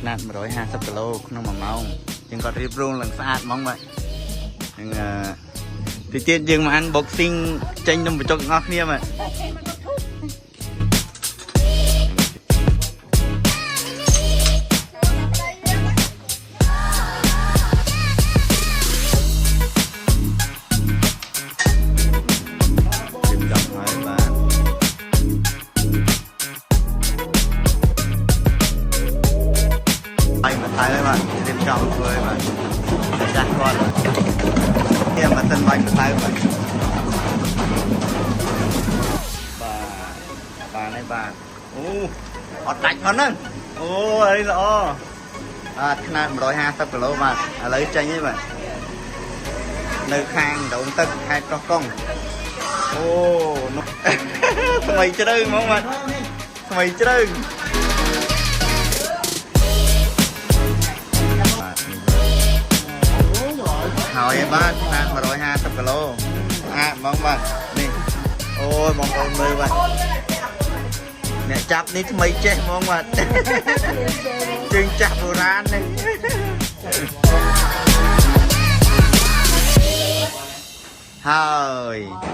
nạt 150 kgក្នុងមួយម៉ោងជាងគាត់រៀបរងឡើងស្អាតហ្មងបាទនឹងទីទៀតយើងមកអាន boxing ចេញនំបញ្ចុកទាំងអស់គ្នាបាទហើយមកថៃហើយបាទរៀបចំធ្វើហើយបាទចាស់គាត់នេះមកសិនបាញ់មកថៃបាទបាទនេះបាទអូអត់ដាច់ផងហ្នឹងអូអីល្អថ្នាក់ 150 គីឡូបាទឥឡូវចេញហើយបាទនៅខាងដូនទឹកខេត្តកោះកុងអូថ្មីជ្រៅហ្មងបាទថ្មីជ្រៅហើយបាទឆ្នាំ150 គីឡូអាហ្មងបាទនេះអូយបងប្អូនមើលបាទអ្នកចាប់នេះថ្មីចេះហ្មងបាទជើងចាស់បុរាណនេះហើយ